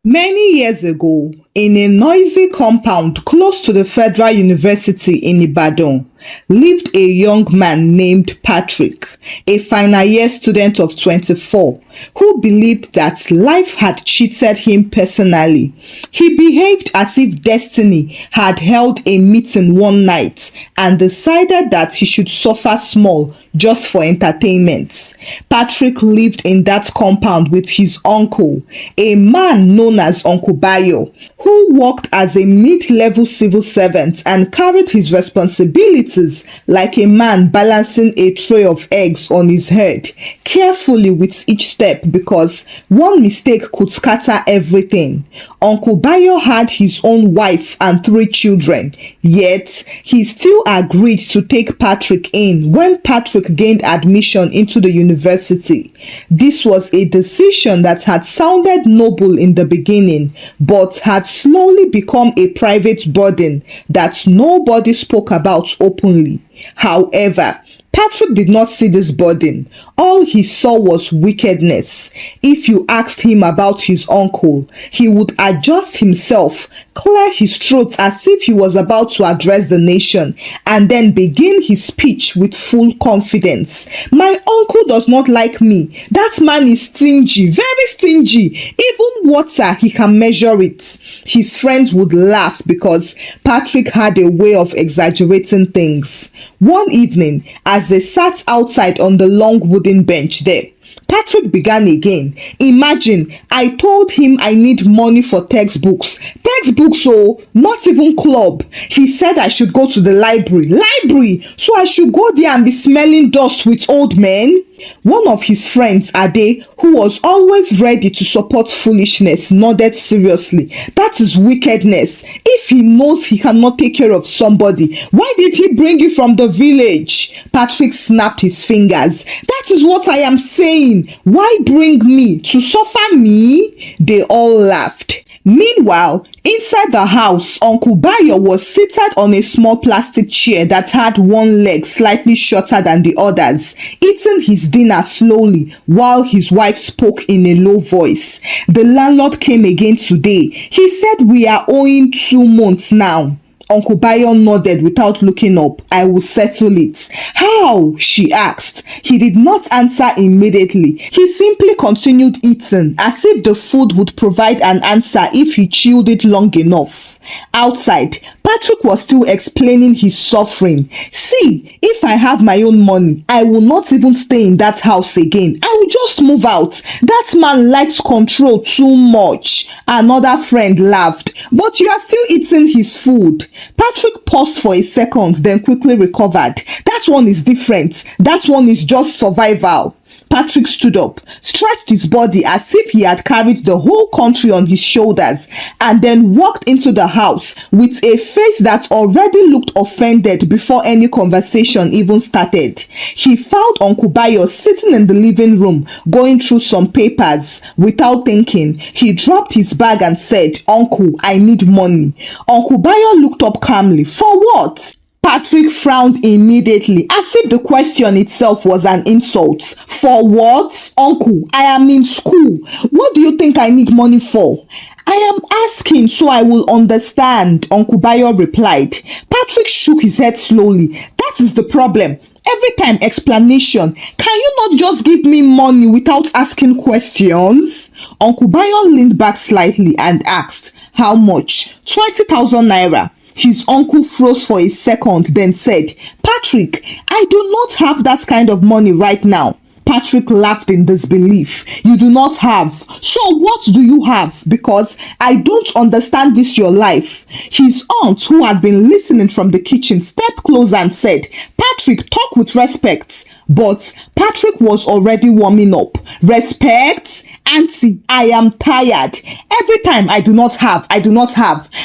Many years ago, in a noisy compound close to the Federal University in Ibadan, lived a young man named Patrick, a final year student of 24, who believed that life had cheated him personally. He behaved as if destiny had held a meeting one night and decided that he should suffer small just for entertainment. Patrick lived in that compound with his uncle, a man known as Uncle Bayo, who worked as a mid-level civil servant and carried his responsibilities like a man balancing a tray of eggs on his head, carefully with each step because one mistake could scatter everything. Uncle Bayo had his own wife and 3 children, yet he still agreed to take Patrick in when Patrick gained admission into the university. This was a decision that had sounded noble in the beginning, but had slowly become a private burden that nobody spoke about openly. However, Patrick did not see this burden. All he saw was wickedness. If you asked him about his uncle, he would adjust himself, clear his throat as if he was about to address the nation, and then begin his speech with full confidence. My uncle does not like me. That man is stingy, very stingy. Even water, he can measure it. His friends would laugh because Patrick had a way of exaggerating things. One evening, as they sat outside on the long wooden bench there, Patrick began again. Imagine, I told him I need money for textbooks. Textbooks, oh, not even club. He said I should go to the library. So I should go there and be smelling dust with old men. One of his friends, Ade, who was always ready to support foolishness, nodded seriously. That is wickedness. If he knows he cannot take care of somebody, why did he bring you from the village? Patrick snapped his fingers. That is what I am saying. Why bring me? To suffer me? They all laughed. Meanwhile, inside the house, Uncle Bayo was seated on a small plastic chair that had one leg slightly shorter than the others, eating his dinner slowly while his wife spoke in a low voice. The landlord came again today. He said we are owing 2 months now. Uncle Bayo nodded without looking up. I will settle it. How? She asked. He did not answer immediately. He simply continued eating as if the food would provide an answer if he chewed it long enough. Outside, Patrick was still explaining his suffering. See, if I have my own money, I will not even stay in that house again. I will just move out. That man likes control too much. Another friend laughed. But you are still eating his food. Patrick paused for a second, then quickly recovered. That one is different. That one is just survival. Patrick stood up, stretched his body as if he had carried the whole country on his shoulders, and then walked into the house with a face that already looked offended before any conversation even started. He found Uncle Bayo sitting in the living room, going through some papers. Without thinking, he dropped his bag and said, "Uncle, I need money." Uncle Bayo looked up calmly. For what? Patrick frowned immediately, as if the question itself was an insult. For what? Uncle, I am in school. What do you think I need money for? I am asking so I will understand, Uncle Bayo replied. Patrick shook his head slowly. That is the problem. Every time explanation. Can you not just give me money without asking questions? Uncle Bayo leaned back slightly and asked, how much? 20,000 naira. His uncle froze for a second, then said, Patrick, I do not have that kind of money right now. Patrick laughed in disbelief. You do not have. So what do you have? Because I don't understand this your life. His aunt, who had been listening from the kitchen, stepped closer and said, Patrick, talk with respect. But Patrick was already warming up. Respect? Auntie, I am tired. Every time I do not have. Am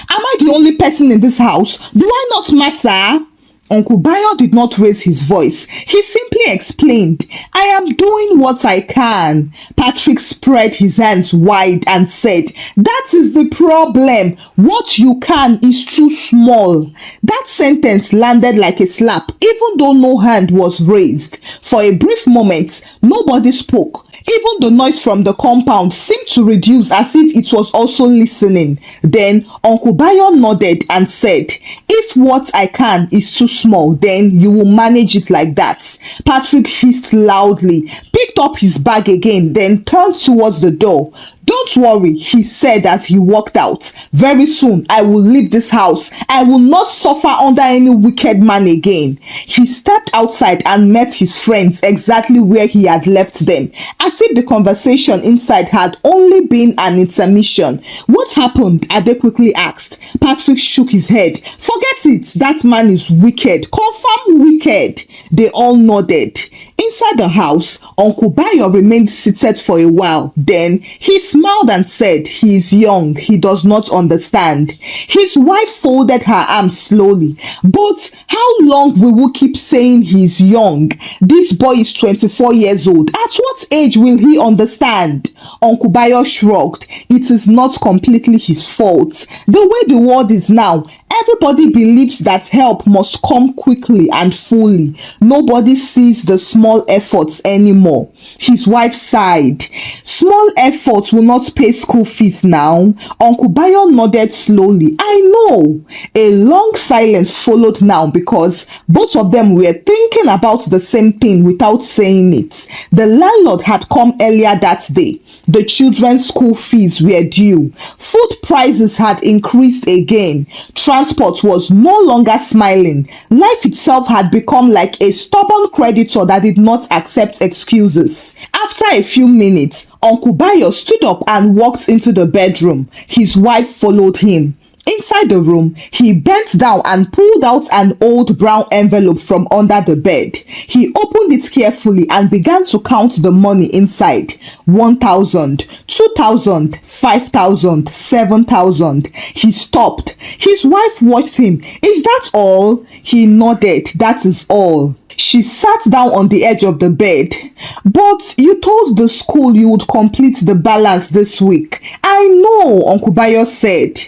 I the only person in this house? Do I not matter? Uncle Bayo did not raise his voice. He simply explained, I am doing what I can. Patrick spread his hands wide and said, that is the problem. What you can is too small. That sentence landed like a slap, even though no hand was raised. For a brief moment, nobody spoke. Even the noise from the compound seemed to reduce as if it was also listening. Then Uncle Bayo nodded and said, "If what I can is too small, then you will manage it like that." Patrick hissed loudly, picked up his bag again, then turned towards the door. "Don't worry," he said as he walked out. "Very soon I will leave this house. I will not suffer under any wicked man again." He stepped outside and met his friends exactly where he had left them, as if the conversation inside had only been an intermission. "What happened?" Ade quickly asked. Patrick shook his head. "Forget it. That man is wicked. Confirm wicked." They all nodded. Inside the house, Uncle Bayo remained seated for a while. Then he smiled and said, "He is young. He does not understand." His wife folded her arms slowly. "But how long will we keep saying he is young? This boy is 24 years old. At what age will he understand?" Uncle Bayo shrugged. "It is not completely his fault. The way the world is now, everybody believes that help must come quickly and fully. Nobody sees the small efforts anymore." His wife sighed. "Small efforts will not pay school fees now." Uncle Bayo nodded slowly. "I know." A long silence followed now because both of them were thinking about the same thing without saying it. The landlord had come earlier that day. The children's school fees were due. Food prices had increased again. Transport was no longer smiling. Life itself had become like a stubborn creditor that did not accept excuses. After a few minutes, Uncle Bayo stood up and walked into the bedroom. His wife followed him. Inside the room, he bent down and pulled out an old brown envelope from under the bed. He opened it carefully and began to count the money inside. 1,000, 2,000, 5,000, 7,000. He stopped. His wife watched him. "Is that all?" He nodded. "That is all." She sat down on the edge of the bed. "But you told the school you would complete the balance this week." "I know," Uncle Bayo said.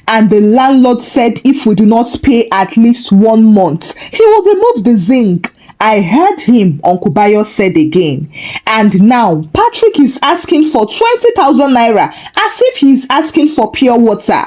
"And the landlord said if we do not pay at least 1 month, he will remove the zinc." "I heard him," Uncle Bayo said again. "And now Patrick is asking for 20,000 naira as if he is asking for pure water."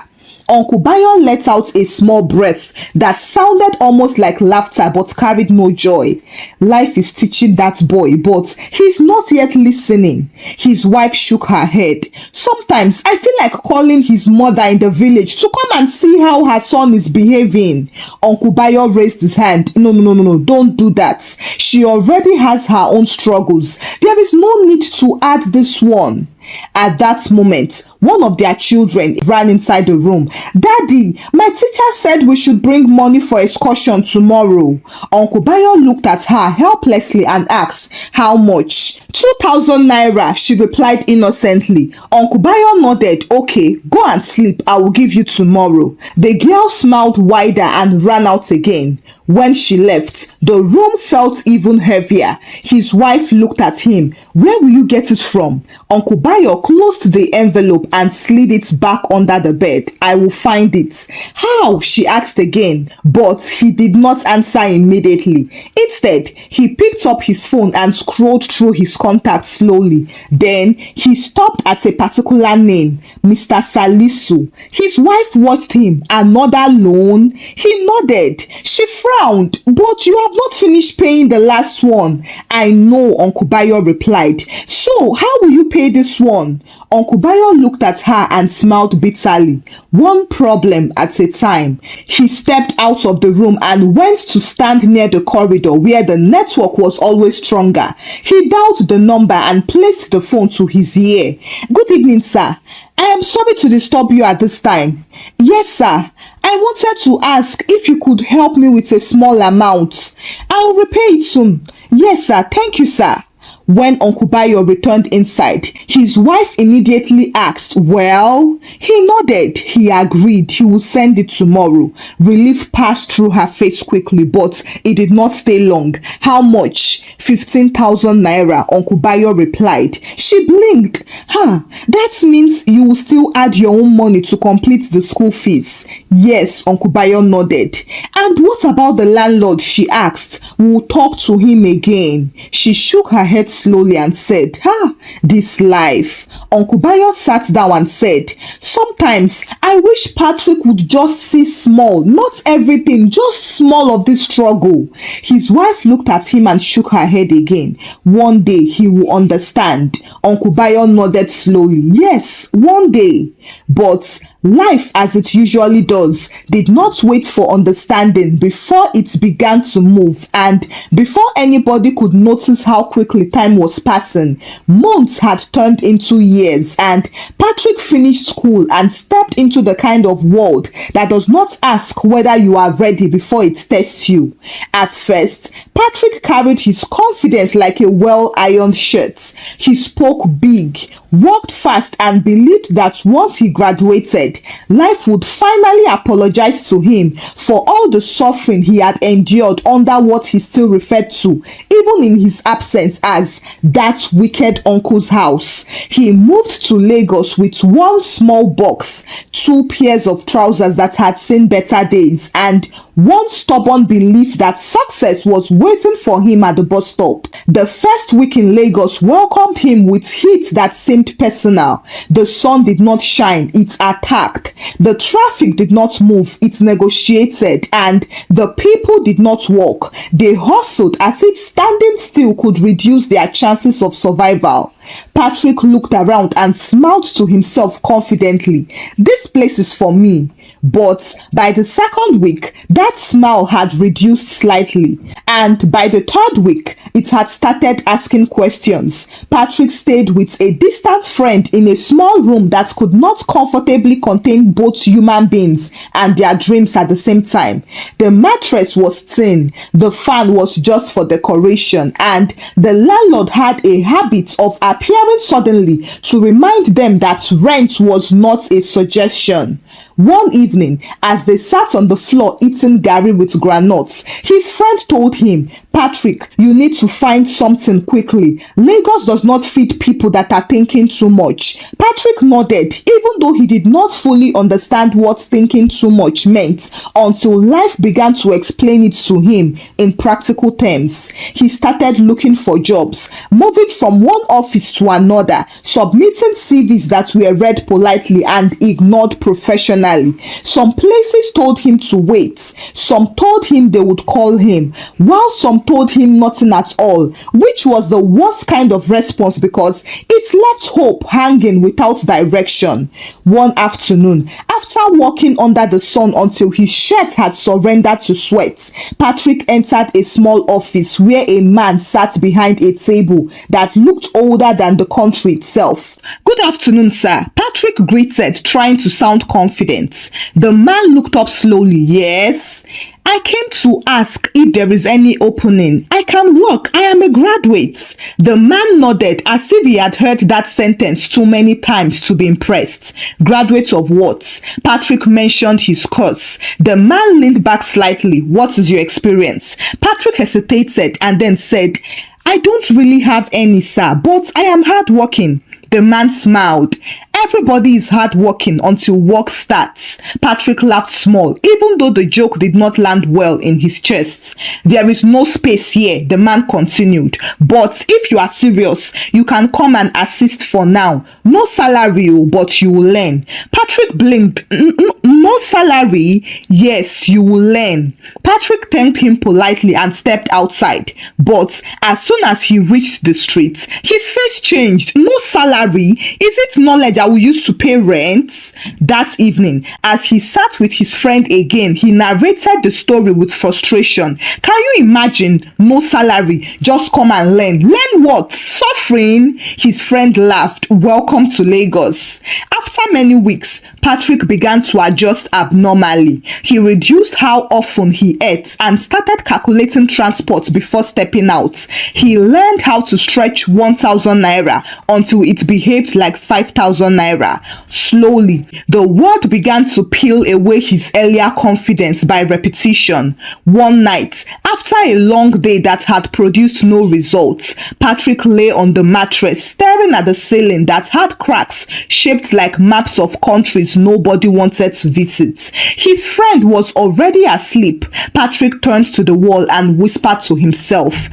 Uncle Bayo let out a small breath that sounded almost like laughter but carried no joy. Life is teaching that boy, but he's not yet listening. His wife shook her head. "Sometimes I feel like calling his mother in the village to come and see how her son is behaving." Uncle Bayo raised his hand. No, don't do that. She already has her own struggles. There is no need to add this one. At that moment, one of their children ran inside the room. "Daddy, my teacher said we should bring money for excursion tomorrow." Uncle Bayo looked at her helplessly and asked, "How much?" 2,000 naira, she replied innocently. Uncle Bayo nodded. "Okay, go and sleep. I will give you tomorrow." The girl smiled wider and ran out again. When she left, the room felt even heavier. His wife looked at him. "Where will you get it from?" Uncle Bayo closed the envelope and slid it back under the bed. "I will find it." "How?" she asked again, but he did not answer immediately. Instead, he picked up his phone and scrolled through his contacts slowly. Then he stopped at a particular name, Mr. Salisu. His wife watched him. "Another loan?" He nodded. She frowned. "But you have not finished paying the last one." "I know," Uncle Bayo replied. "So how will you pay this one?" Uncle Bayo looked at her and smiled bitterly. "One problem at a time." He stepped out of the room and went to stand near the corridor where the network was always stronger. He dialed the number and placed the phone to his ear. "Good evening, sir. I am sorry to disturb you at this time." "Yes, sir. I wanted to ask if you could help me with a small amount. I will repay it soon." "Yes, sir. Thank you, sir." When Uncle Bayo returned inside, his wife immediately asked, "Well?" He nodded. He agreed he would send it tomorrow. Relief passed through her face quickly, but it did not stay long. "How much?" 15,000 naira, Uncle Bayo replied. She blinked. That means you will still add your own money to complete the school fees." "Yes," Uncle Bayo nodded. "And what about the landlord?" she asked. "We'll talk to him again." She shook her head slowly and said, this life. Uncle Bayo sat down and said, sometimes I wish Patrick would just see small, not everything, just small of this struggle. His wife looked at him and shook her head again. One day he will understand. Uncle Bayo nodded slowly. Yes, one day. But life, as it usually does, did not wait for understanding before it began to move, and before anybody could notice how quickly time was passing, months had turned into years, and Patrick finished school and stepped into the kind of world that does not ask whether you are ready before it tests you. At first, Patrick carried his confidence like a well-ironed shirt. He spoke big, worked fast, and believed that once he graduated, life would finally apologize to him for all the suffering he had endured under what he still referred to, even in his absence, as that wicked uncle's house. He moved to Lagos with one small box, 2 pairs of trousers that had seen better days, and one stubborn belief that success was waiting for him at the bus stop. The first week in Lagos welcomed him with heat that seemed personal. The sun did not shine, it attacked. The traffic did not move, it negotiated. And the people did not walk. They hustled as if standing still could reduce their chances of survival. Patrick looked around and smiled to himself confidently. This place is for me. But by the second week, that smile had reduced slightly, and by the third week, it had started asking questions. Patrick stayed with a distant friend in a small room that could not comfortably contain both human beings and their dreams at the same time. The mattress was thin, the fan was just for decoration, and the landlord had a habit of appearing suddenly to remind them that rent was not a suggestion. One evening, as they sat on the floor eating garri with groundnuts, his friend told him, Patrick, you need to find something quickly. Lagos does not feed people that are thinking too much. Patrick nodded, even though he did not fully understand what thinking too much meant until life began to explain it to him in practical terms. He started looking for jobs, moving from one office to another, submitting CVs that were read politely and ignored professionally. Some places told him to wait, some told him they would call him, while some told him nothing at all, which was the worst kind of response because it left hope hanging without direction. One afternoon, after walking under the sun until his shirt had surrendered to sweat, Patrick entered a small office where a man sat behind a table that looked older than the country itself. Good afternoon, sir. Patrick greeted, trying to sound confident. The man looked up slowly. Yes, I came to ask if there is any opening. I can work. I am a graduate. The man nodded as if he had heard that sentence too many times to be impressed. Graduate of what? Patrick mentioned his course. The man leaned back slightly. What is your experience? Patrick hesitated and then said, I don't really have any, sir, but I am hardworking. The man smiled. Everybody is hardworking until work starts. Patrick laughed small, even though the joke did not land well in his chest. There is no space here, the man continued. But if you are serious, you can come and assist for now. No salary, but you will learn. Patrick blinked. No salary? Yes, you will learn. Patrick thanked him politely and stepped outside. But as soon as he reached the street, his face changed. No salary? Is it knowledge I will use to pay rent? That evening, as he sat with his friend again, he narrated the story with frustration. Can you imagine? No salary, just come and learn. Learn what? Suffering? His friend laughed. Welcome to Lagos. After many weeks, Patrick began to adjust abnormally. He reduced how often he ate and started calculating transport before stepping out. He learned how to stretch 1,000 naira until it behaved like 5,000 naira. Slowly, the world began to peel away his earlier confidence by repetition. One night, after a long day that had produced no results, Patrick lay on the mattress staring at the ceiling that had cracks shaped like maps of countries nobody wanted to visit. His friend was already asleep. Patrick turned to the wall and whispered to himself,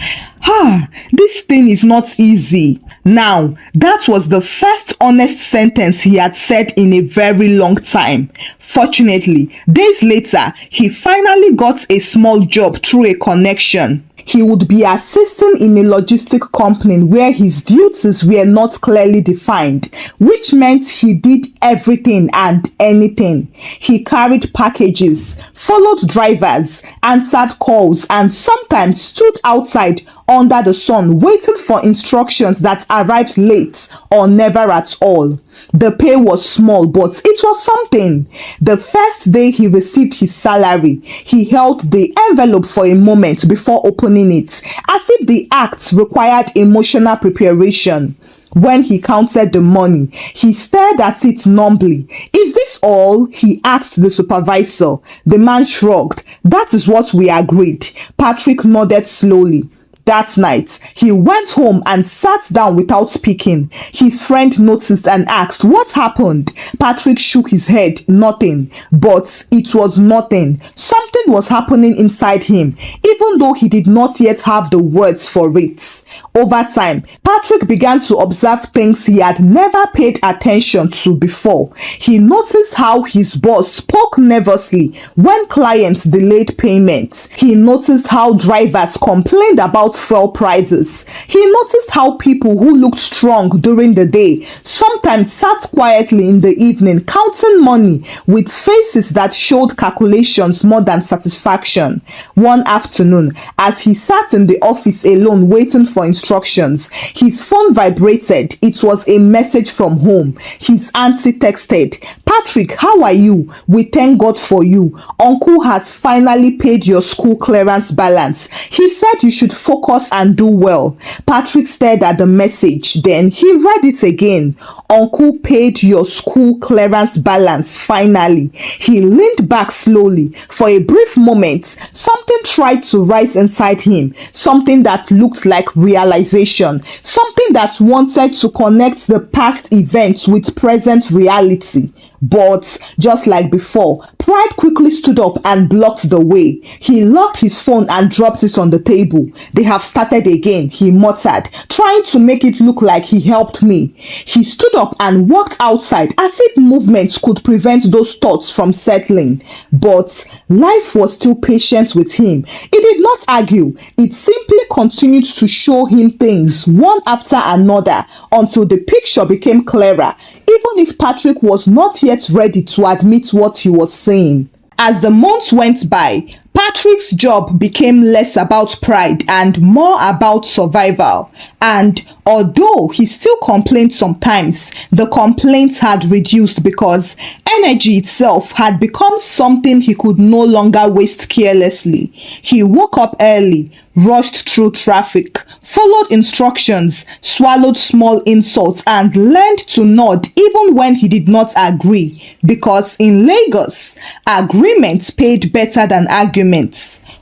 This thing is not easy. Now, that was the first honest sentence he had said in a very long time. Fortunately, days later, he finally got a small job through a connection. He would be assisting in a logistic company where his duties were not clearly defined, which meant he did everything and anything. He carried packages, followed drivers, answered calls, and sometimes stood outside under the sun waiting for instructions that arrived late or never at all. The pay was small, but it was something. The first day he received his salary, he held the envelope for a moment before opening it, as if the act required emotional preparation. When he counted the money, he stared at it numbly. "Is this all?" he asked the supervisor. The man shrugged. "That is what we agreed." Patrick nodded slowly. That night, he went home and sat down without speaking. His friend noticed and asked, "What happened?" Patrick shook his head. "Nothing." But it was nothing. Something was happening inside him, even though he did not yet have the words for it. Over time, Patrick began to observe things he had never paid attention to before. He noticed how his boss spoke nervously when clients delayed payments. He noticed how drivers complained about fuel prices. He noticed how people who looked strong during the day sometimes sat quietly in the evening counting money with faces that showed calculations more than satisfaction. One afternoon, as he sat in the office alone waiting for instructions, his phone vibrated. It was a message from home. His auntie texted, "Patrick, how are you? We thank God for you. Uncle has finally paid your school clearance balance. He said you should focus and do well." Patrick stared at the message. Then he read it again. "Uncle paid your school clearance balance finally." He leaned back slowly. For a brief moment, something tried to rise inside him. Something that looked like realization. Something that wanted to connect the past events with present reality. But just like before, pride quickly stood up and blocked the way. He locked his phone and dropped it on the table. "They have started again," he muttered, trying to make it look like he helped me. He stood up and walked outside as if movements could prevent those thoughts from settling. But life was still patient with him. It did not argue. It simply continued to show him things one after another until the picture became clearer, even if Patrick was not yet ready to admit what he was saying. As the months went by, Patrick's job became less about pride and more about survival. And although he still complained sometimes, the complaints had reduced because energy itself had become something he could no longer waste carelessly. He woke up early, rushed through traffic, followed instructions, swallowed small insults, and learned to nod even when he did not agree, because in Lagos, agreements paid better than arguments.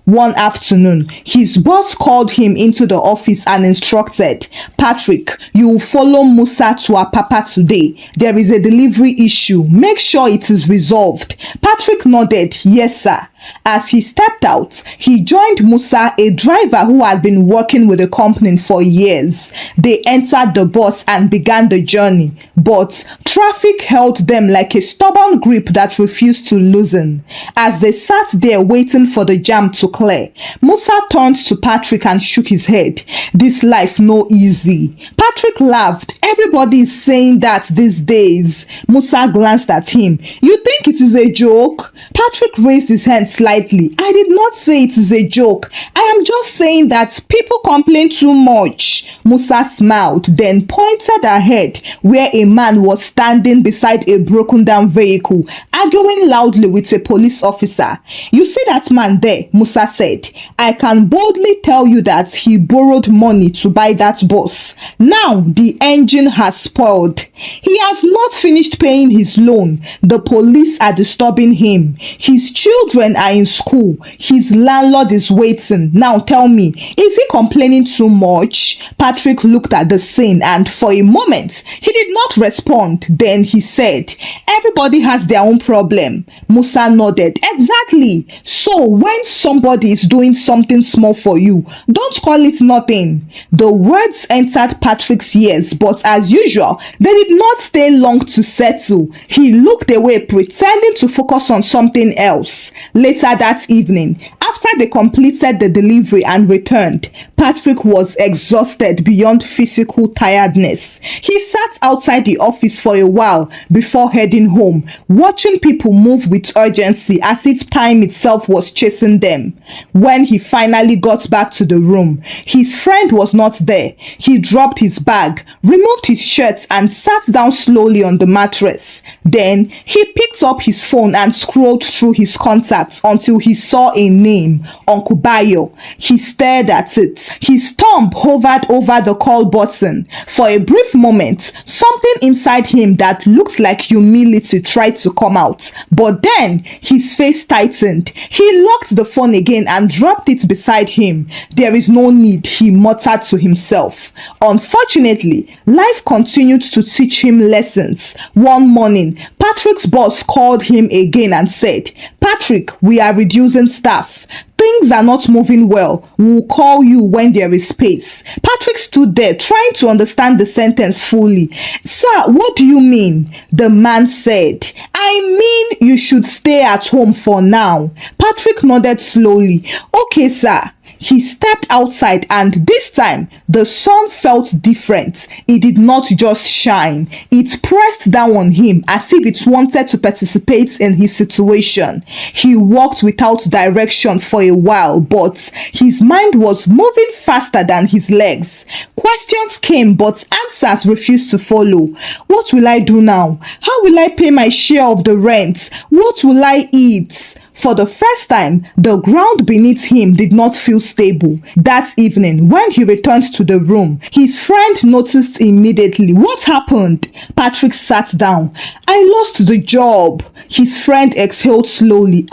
One afternoon, his boss called him into the office and instructed, "Patrick, you will follow Musa to Apapa today. There is a delivery issue. Make sure it is resolved." Patrick nodded, "Yes, sir." As he stepped out, he joined Musa, a driver who had been working with the company for years. They entered the bus and began the journey, but traffic held them like a stubborn grip that refused to loosen. As they sat there waiting for the jam to clear, Musa turned to Patrick and shook his head. "This life no easy." Patrick laughed. "Everybody is saying that these days." Musa glanced at him. "You think it is a joke?" Patrick raised his hand slightly. "I did not say it is a joke. I am just saying that people complain too much." Musa smiled, then pointed ahead where a man was standing beside a broken down vehicle, arguing loudly with a police officer. "You see that man there?" Musa said. "I can boldly tell you that he borrowed money to buy that bus. Now the engine has spoiled. He has not finished paying his loan. The police are disturbing him. His children are in school. His landlord is waiting. Now tell me, is he complaining too much? Patrick looked at the scene and for a moment, he did not respond. Then he said, everybody has their own problem. Musa nodded. Exactly. So when somebody is doing something small for you, don't call it nothing. The words entered Patrick's ears, but as usual, they did not stay long to settle. He looked away, pretending to focus on something else. Later that evening, after they completed the delivery and returned, Patrick was exhausted beyond physical tiredness. He sat outside the office for a while before heading home, watching people move with urgency as if time itself was chasing them. When he finally got back to the room, his friend was not there. He dropped his bag, removed his shirt and sat down slowly on the mattress. Then he picked up his phone and scrolled through his contacts until he saw a name, Uncle Bayo. He stared at it. His thumb hovered over the call button. For a brief moment, something inside him that looked like humility tried to come out, but then his face tightened. He locked the phone again and dropped it beside him. There is no need, he muttered to himself. Unfortunately, life continued to teach him lessons. One morning, Patrick's boss called him again and said, Patrick, we are reducing staff. Things are not moving well. We'll call you when there is space. Patrick stood there trying to understand the sentence fully. Sir, what do you mean? The man said, I mean you should stay at home for now. Patrick nodded slowly. Okay, sir. He stepped outside and this time the sun felt different. It did not just shine. It pressed down on him as if it wanted to participate in his situation. He walked without direction for a while, but his mind was moving faster than his legs. Questions came, but answers refused to follow. What will I do now? How will I pay my share of the rent? What will I eat? For the first time, the ground beneath him did not feel stable. That evening, when he returned to the room, his friend noticed immediately. What happened? Patrick sat down. I lost the job. His friend exhaled slowly.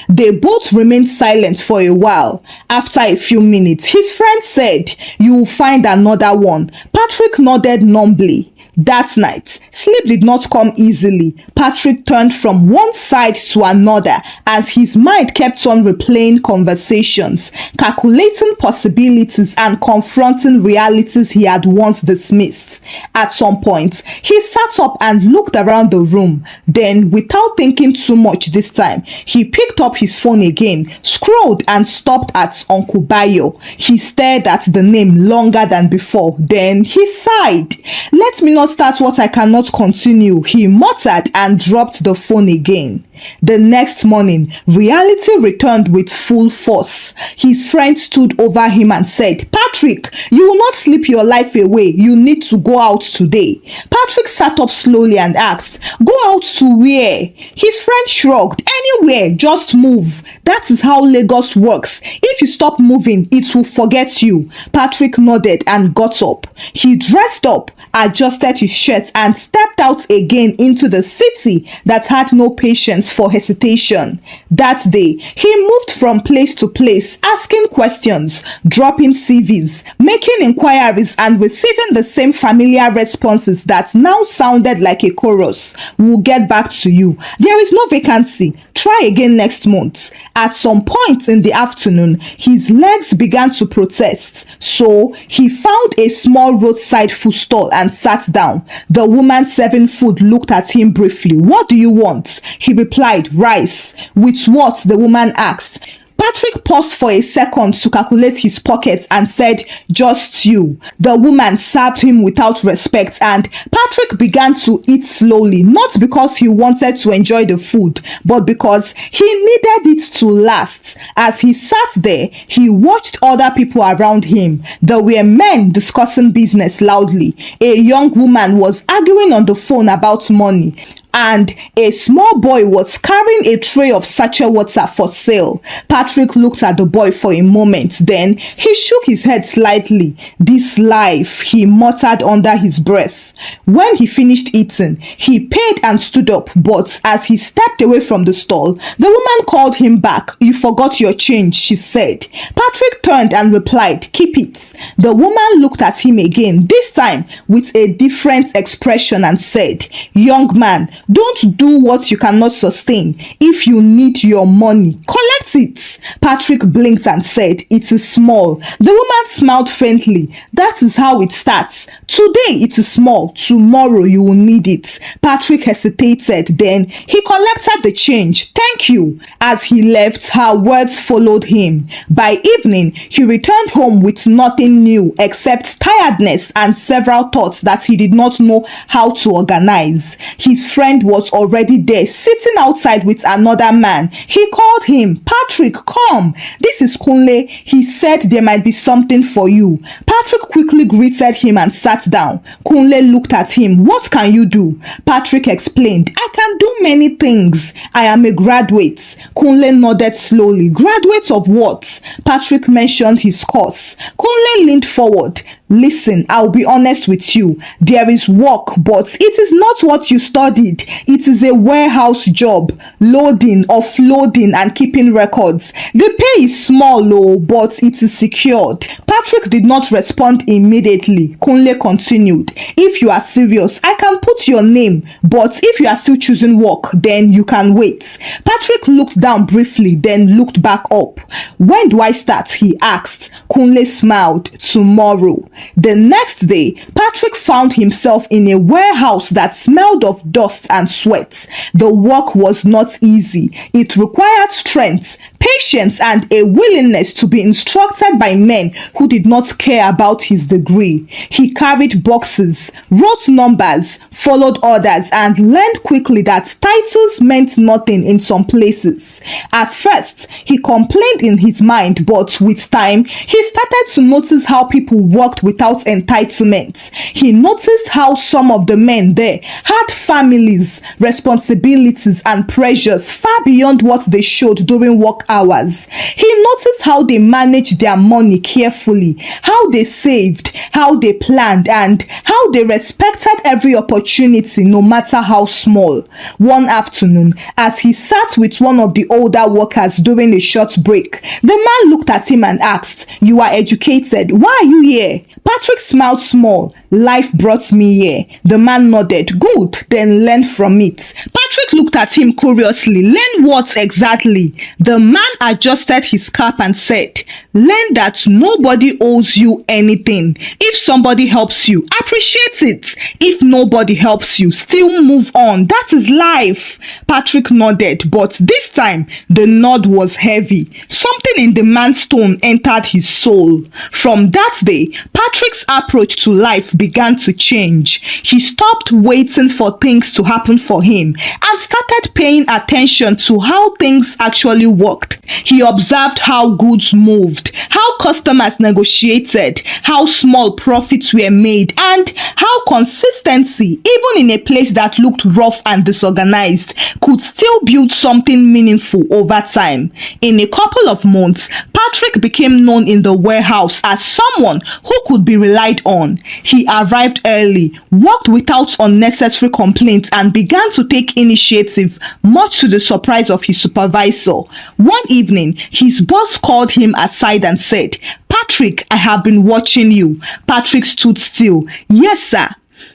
They both remained silent for a while. After a few minutes, his friend said, you will find another one. Patrick nodded numbly. That night, sleep did not come easily. Patrick turned from one side to another as his mind kept on replaying conversations, calculating possibilities and confronting realities he had once dismissed. At some point, he sat up and looked around the room. Then, without thinking too much this time, he picked up his phone again, scrolled and stopped at Uncle Bayo. He stared at the name longer than before. Then he sighed. Let me not start what I cannot continue, he muttered and dropped the phone again. The next morning, reality returned with full force. His friend stood over him and said, Patrick, you will not sleep your life away. You need to go out today. Patrick sat up slowly and asked, go out to where? His friend shrugged. Anywhere, just move. That is how Lagos works. If you stop moving, it will forget you. Patrick nodded and got up. He dressed up, adjusted his shirt and stepped out again into the city that had no patience for hesitation. That day, he moved from place to place, asking questions, dropping CVs, making inquiries and receiving the same familiar responses that now sounded like a chorus. We'll get back to you. There is no vacancy. Try again next month. At some point in the afternoon, his legs began to protest, so he found a small roadside food stall and sat down. The woman serving food looked at him briefly. What do you want? He replied, rice. With what? The woman asked. Patrick paused for a second to calculate his pockets and said, just you. The woman served him without respect and Patrick began to eat slowly, not because he wanted to enjoy the food, but because he needed it to last. As he sat there, he watched other people around him. There were men discussing business loudly. A young woman was arguing on the phone about money. and a small boy was carrying a tray of sachet water for sale. Patrick looked at the boy for a moment, then he shook his head slightly. "This life," he muttered under his breath. When he finished eating, he paid and stood up, but as he stepped away from the stall, the woman called him back. "You forgot your change," she said. Patrick turned and replied, "Keep it." The woman looked at him again, this time with a different expression, and said, "Young man, don't do what you cannot sustain. If you need your money, collect it." Patrick blinked and said, "It is small." The woman smiled faintly. "That is how it starts. Today it is small, tomorrow you will need it." Patrick hesitated, then he collected the change. "Thank you." As he left, her words followed him. By evening, he returned home with nothing new except tiredness and several thoughts that he did not know how to organize. His friend was already there, sitting outside with another man. He called him. "Patrick, come. This is Kunle. He said there might be something for you." Patrick quickly greeted him and sat down. Kunle looked at him. "What can you do?" Patrick explained, "I can do many things. I am a graduate." Kunle nodded slowly. "Graduate of what?" Patrick mentioned his course. Kunle leaned forward. "Listen, I'll be honest with you. There is work, but it is not what you studied. It is a warehouse job, loading, offloading, and keeping records. The pay is small, though, but it is secured." Patrick did not respond immediately. Kunle continued, "If you are serious, I can put your name, but if you are still choosing work, then you can wait." Patrick looked down briefly, then looked back up. "When do I start?" he asked. Kunle smiled. "Tomorrow." The next day, Patrick found himself in a warehouse that smelled of dust and sweat. The work was not easy. It required strength, patience, and a willingness to be instructed by men who did not care about his degree. He carried boxes, wrote numbers, followed orders, and learned quickly that titles meant nothing in some places. At first, he complained in his mind, but with time, he started to notice how people worked without entitlements. He noticed how some of the men there had families, responsibilities, and pressures far beyond what they showed during work hours. He noticed how they managed their money carefully, how they saved, how they planned, and how they respected every opportunity, no matter how small. One afternoon, as he sat with one of the older workers during a short break, the man looked at him and asked, "You are educated. Why are you here?" Patrick smiled small. "Life brought me here." The man nodded. "Good, then learn from it." Patrick looked at him curiously. "Learn what exactly?" The man adjusted his cap and said, "Learn that nobody owes you anything. If somebody helps you, appreciate it. If nobody helps you, still move on. That is life." Patrick nodded, but this time the nod was heavy. Something in the man's tone entered his soul. From that day, Patrick's approach to life began to change. He stopped waiting for things to happen for him and started paying attention to how things actually worked. He observed how goods moved, how customers negotiated, how small profits were made, and how consistency, even in a place that looked rough and disorganized, could still build something meaningful over time. In a couple of months, Patrick became known in the warehouse as someone who could be relied on. He arrived early, worked without unnecessary complaints, and began to take initiative, much to the surprise of his supervisor. One evening, his boss called him aside and said, "Patrick, I have been watching you." Patrick stood still. "Yes, sir."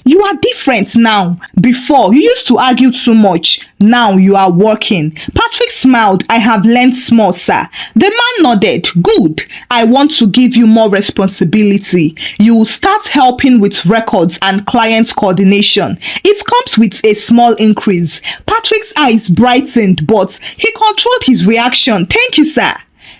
"You are different now. Before, you used to argue too much. Now you are working." Patrick smiled. "I have learned small, sir." The man nodded. "Good. I want to give you more responsibility. You will start helping with records and client coordination. It comes with a small increase." Patrick's eyes brightened, but he controlled his reaction. "Thank you, sir."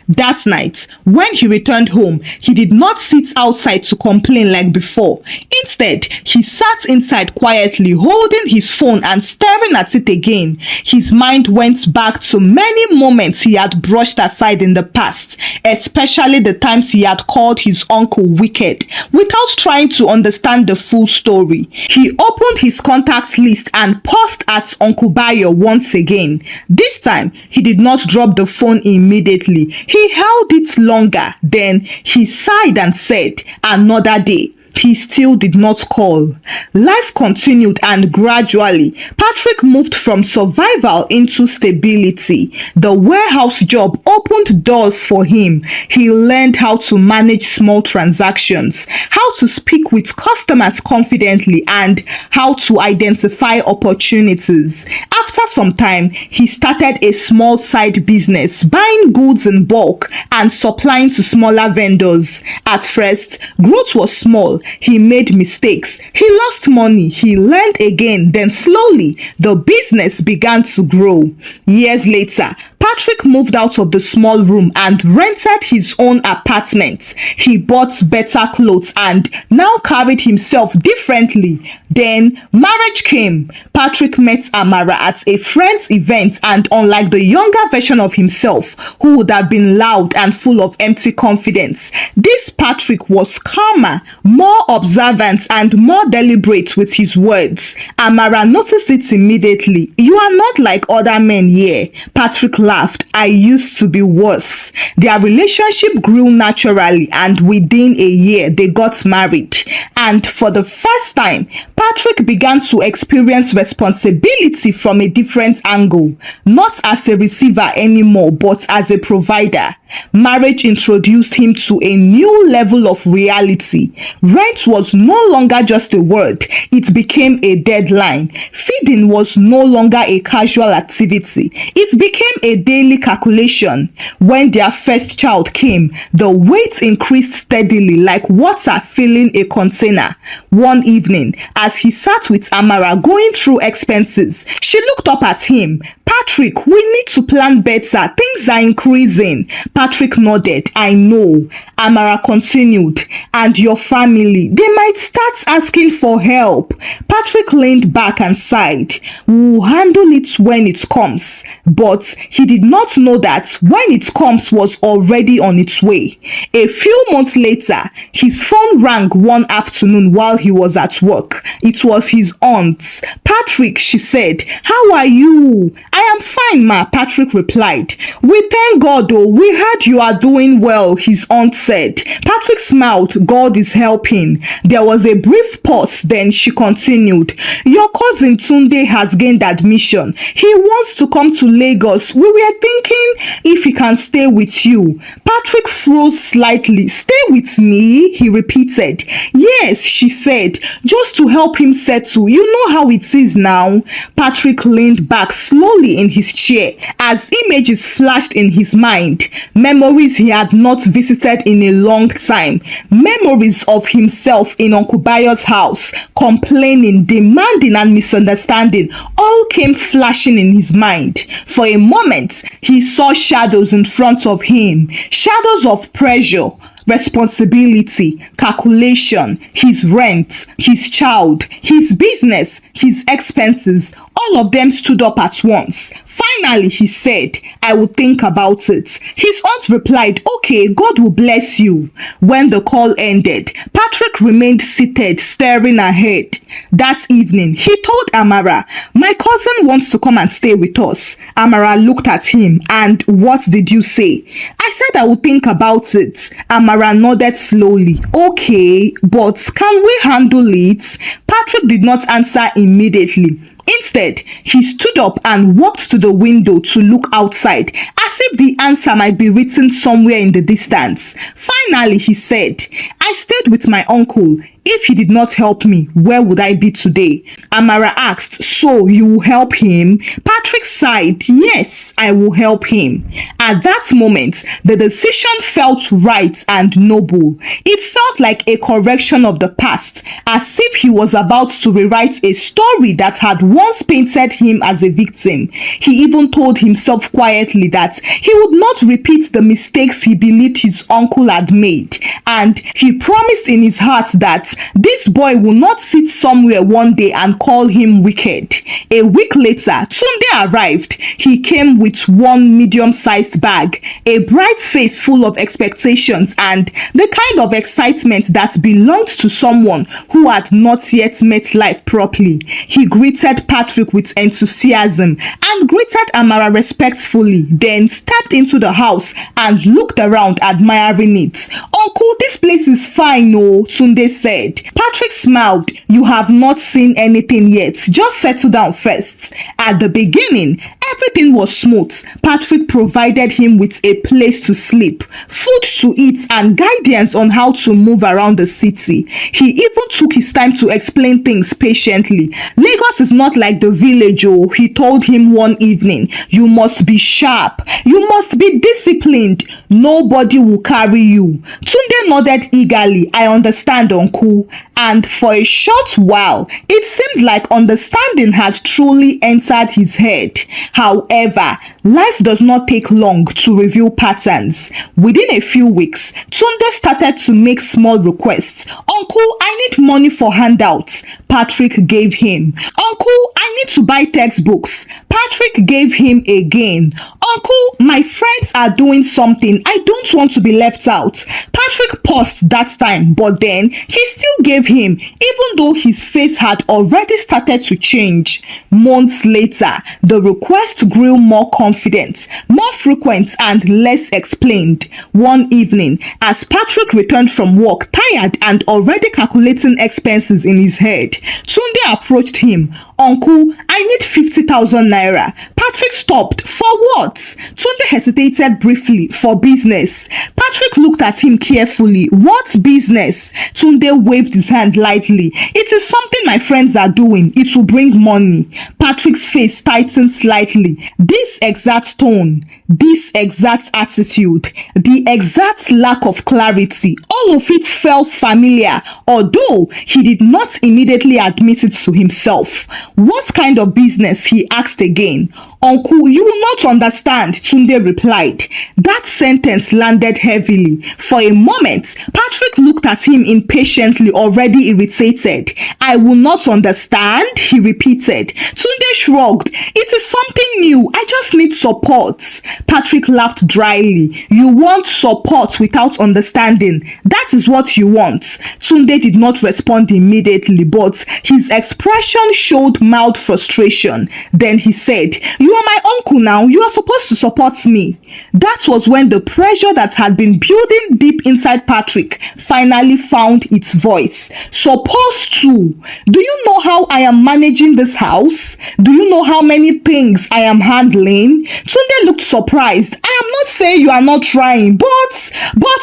That night, when he returned home, he did not sit outside to complain like before. Instead, he sat inside quietly, holding his phone and staring at it again. His mind went back to many moments he had brushed aside in the past, especially the times he had called his uncle wicked without trying to understand the full story. He opened his contact list and paused at Uncle Bayo once again. This time, he did not drop the phone immediately. He held it longer. Then he sighed and said, "Another day." He still did not call. Life continued, and gradually, Patrick moved from survival into stability. The warehouse job opened doors for him. He learned how to manage small transactions, how to speak with customers confidently, and how to identify opportunities. After some time, he started a small side business, buying goods in bulk and supplying to smaller vendors. At first, growth was small. He made mistakes. He lost money. He learned again. Then slowly, the business began to grow. Years later, Patrick moved out of the small room and rented his own apartment. He bought better clothes and now carried himself differently. Then marriage came. Patrick met Amara at a friend's event, and unlike the younger version of himself, who would have been loud and full of empty confidence, this Patrick was calmer, more observant, and more deliberate with his words. Amara noticed it immediately. "You are not like other men here." Patrick laughed. "I used to be worse." Their relationship grew naturally, and within a year, they got married. And for the first time, Patrick began to experience responsibility from a different angle, not as a receiver anymore, but as a provider. Marriage introduced him to a new level of reality. Rent was no longer just a word, it became a deadline. Feeding was no longer a casual activity, it became a daily calculation. When their first child came, the weight increased steadily like water filling a container. One evening, as he sat with Amara going through expenses, she looked up at him. "Patrick, we need to plan better. Things are increasing." Patrick nodded. "I know." Amara continued. "And your family, they might start asking for help." Patrick leaned back and sighed. "We'll handle it when it comes." But he did not know that when it comes was already on its way. A few months later, his phone rang one afternoon while he was at work. It was his aunt. "Patrick," she said, "how are you?" "I am fine, ma," Patrick replied. "We thank God, oh, we heard you are doing well," his aunt said. Patrick smiled. "God is helping." There was a brief pause, then she continued. "Your cousin Tunde has gained admission. He wants to come to Lagos. We were thinking if he can stay with you." Patrick froze slightly. "Stay with me?" he repeated. "Yes," she said, "just to help him settle. You know how it is now." Patrick leaned back slowly in his chair as images flashed in his mind. Memories he had not visited in a long time. Memories of himself in Uncle Bayo's house, complaining, demanding, and misunderstanding all came flashing in his mind. For a moment, he saw shadows in front of him, shadows of pressure, responsibility, calculation, his rent, his child, his business, his expenses. All of them stood up at once. Finally, he said, "I will think about it." His aunt replied, "Okay, God will bless you." When the call ended, Patrick remained seated, staring ahead. That evening, he told Amara, "My cousin wants to come and stay with us." Amara looked at him. "And what did you say?" "I said I will think about it." Amara nodded slowly. "Okay, but can we handle it?" Patrick did not answer immediately. Instead, he stood up and walked to the window to look outside, as if the answer might be written somewhere in the distance. Finally, he said, "I stayed with my uncle. If he did not help me, where would I be today? Amara asked, so you will help him? Patrick sighed, yes, I will help him. At that moment, the decision felt right and noble. It felt like a correction of the past, as if he was about to rewrite a story that had once painted him as a victim. He even told himself quietly that he would not repeat the mistakes he believed his uncle had made, and he promised in his heart that this boy will not sit somewhere one day and call him wicked. A week later, Tunde arrived. He came with one medium-sized bag, a bright face full of expectations, and the kind of excitement that belonged to someone who had not yet met life properly. He greeted Patrick with enthusiasm and greeted Amara respectfully, then stepped into the house and looked around, admiring it. Uncle, this place is fine, oh, Tunde said. Patrick smiled. You have not seen anything yet. Just settle down first. At the beginning, everything was smooth. Patrick provided him with a place to sleep, food to eat, and guidance on how to move around the city. He even took his time to explain things patiently. Lagos is not like the village, oh, he told him one evening. You must be sharp. You must be disciplined. Nobody will carry you. Tunde nodded eagerly. I understand, uncle. And for a short while, it seemed like understanding had truly entered his head. However, life does not take long to reveal patterns. Within a few weeks, Tunde started to make small requests. Uncle, I need money for handouts. Patrick gave him. Uncle, I need to buy textbooks. Patrick gave him again. Uncle, my friends are doing something. I don't want to be left out. Patrick paused that time, but then he still gave him, even though his face had already started to change. Months later, the request grew more confident, more frequent, and less explained. One evening, as Patrick returned from work, tired and already calculating expenses in his head, Tunde approached him. Uncle, I need 50,000 naira. Patrick stopped. For what? Tunde hesitated briefly. For business. Patrick looked at him carefully. What business? Tunde waved his hand lightly. It is something my friends are doing. It will bring money. Patrick's face tightened slightly. This exact tone, this exact attitude, the exact lack of clarity, all of it felt familiar, although he did not immediately admit it to himself. What kind of business? He asked again. Uncle, you will not understand, Tunde replied. That sentence landed heavily. For a moment, Patrick looked at him impatiently, already irritated. I will not understand, he repeated. Tunde shrugged. It is something new. I just need support. Patrick laughed dryly. You want support without understanding. That is what you want. Tunde did not respond immediately, but his expression showed mild frustration. Then he said, You are my uncle now. You are supposed to support me. That was when the pressure that had been building deep inside Patrick finally found its voice. Supposed to? Do you know how I am managing this house? Do you know how many things I am handling? Tunde looked surprised. I am not saying you are not trying, but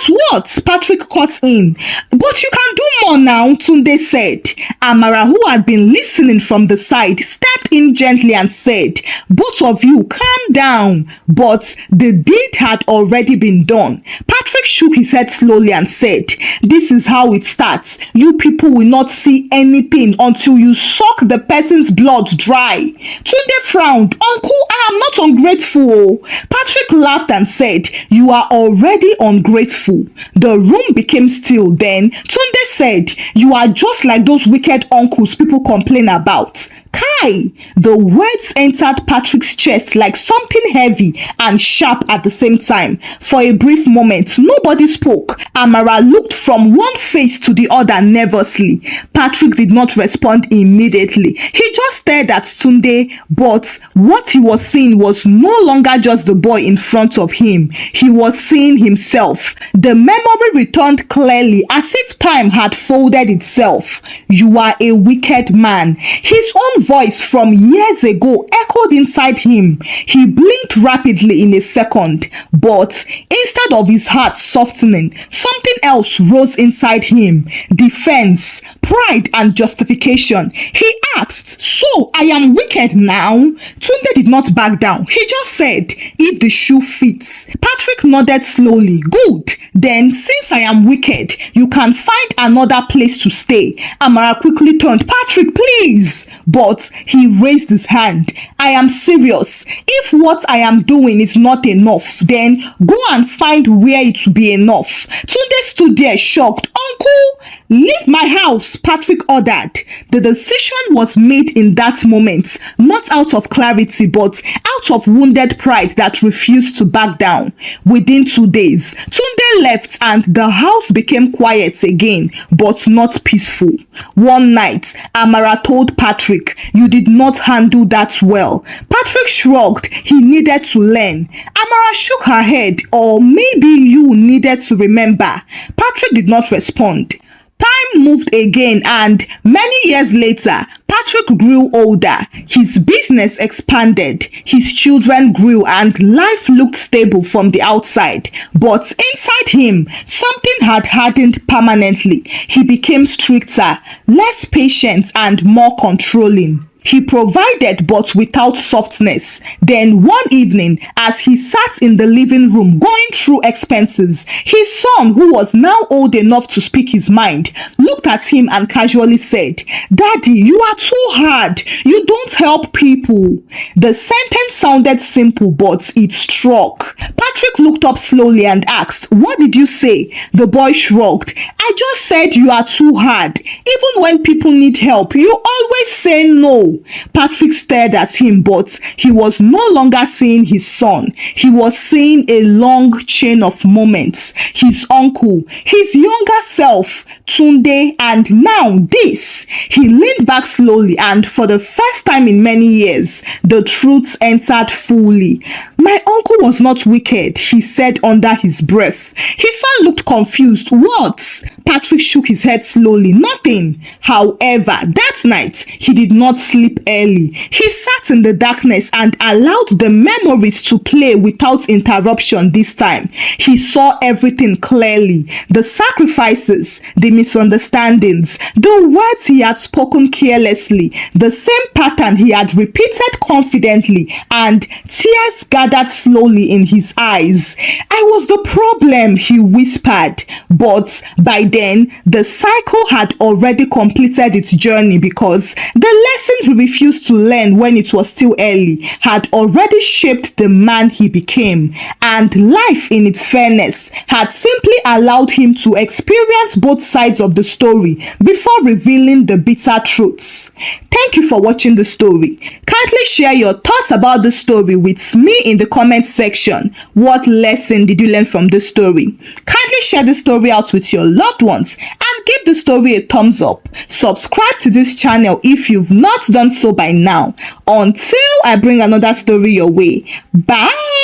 what? Patrick cut in. But you can do more now, Tunde said. Amara, who had been listening from the side, stepped in gently and said, Both of you, calm down. But the deed had already been done. Patrick shook his head slowly and said, This is how it starts. You people will not see anything until you suck the person's blood dry. Tunde frowned. Uncle, I am not ungrateful. Patrick laughed and said, You are already ungrateful. The room became still. Then Tunde said, You are just like those wicked uncles people complain about. Kai! The words entered Patrick's chest like something heavy and sharp at the same time. For a brief moment, nobody spoke. Amara looked from one face to the other nervously. Patrick did not respond immediately. He just stared at Tunde, but what he was seeing was no longer just the boy in front of him. He was seeing himself. The memory returned clearly, as if time had folded itself. You are a wicked man. His own same voice from years ago echoed inside him. He blinked rapidly in a second, but instead of his heart softening, something else rose inside him: defense, pride, and justification. He asked, "So I am wicked now?" Tunde did not back down. He just said, "If the shoe fits." Patrick nodded slowly. "Good. Then, since I am wicked, you can find another place to stay." Amara quickly turned. "Patrick, please." But he raised his hand. "I am serious. If what I am doing is not enough, then go and find where it will be enough." Tunde stood there shocked. "Uncle, leave my house," Patrick ordered. The decision was made in that moment, not out of clarity, but out of wounded pride that refused to back down. Within 2 days, Tunde left and the house became quiet again, but not peaceful. One night, Amara told Patrick, "You did not handle that well." Patrick shrugged. He needed to learn. Amara shook her head. "Or maybe you needed to remember." Patrick did not respond. Time moved again, and many years later, Patrick grew older. His business expanded, his children grew, and life looked stable from the outside. But inside him, something had hardened permanently. He became stricter, less patient, and more controlling. He provided, but without softness. Then one evening, as he sat in the living room going through expenses, his son, who was now old enough to speak his mind, looked at him and casually said, "Daddy, you are too hard. You don't help people." The sentence sounded simple, but it struck. Patrick looked up slowly and asked, "What did you say?" The boy shrugged. "I just said you are too hard. Even when people need help, you always say no." Patrick stared at him, but he was no longer seeing his son. He was seeing a long chain of moments. His uncle, his younger self, Tunde, and now this. He leaned back slowly, and for the first time in many years, the truth entered fully. "My uncle was not wicked," he said under his breath. His son looked confused. "What?" Patrick shook his head slowly. "Nothing." However, that night, he did not sleep early. He sat in the darkness and allowed the memories to play without interruption this time. He saw everything clearly: the sacrifices, the misunderstandings, the words he had spoken carelessly, the same pattern he had repeated confidently, and tears gathered slowly in his eyes. "I was the problem," he whispered. But by then, the cycle had already completed its journey, because the lesson he refused to learn when it was still early had already shaped the man he became. And life, in its fairness, had simply allowed him to experience both sides of the story before revealing the bitter truths. Thank you for watching the story. Kindly share your thoughts about the story with me in the comment section. What lesson did you learn from the story? Kindly share the story out with your loved ones and give the story a thumbs up. Subscribe to this channel if you've not done so by now. Until I bring another story your way. Bye.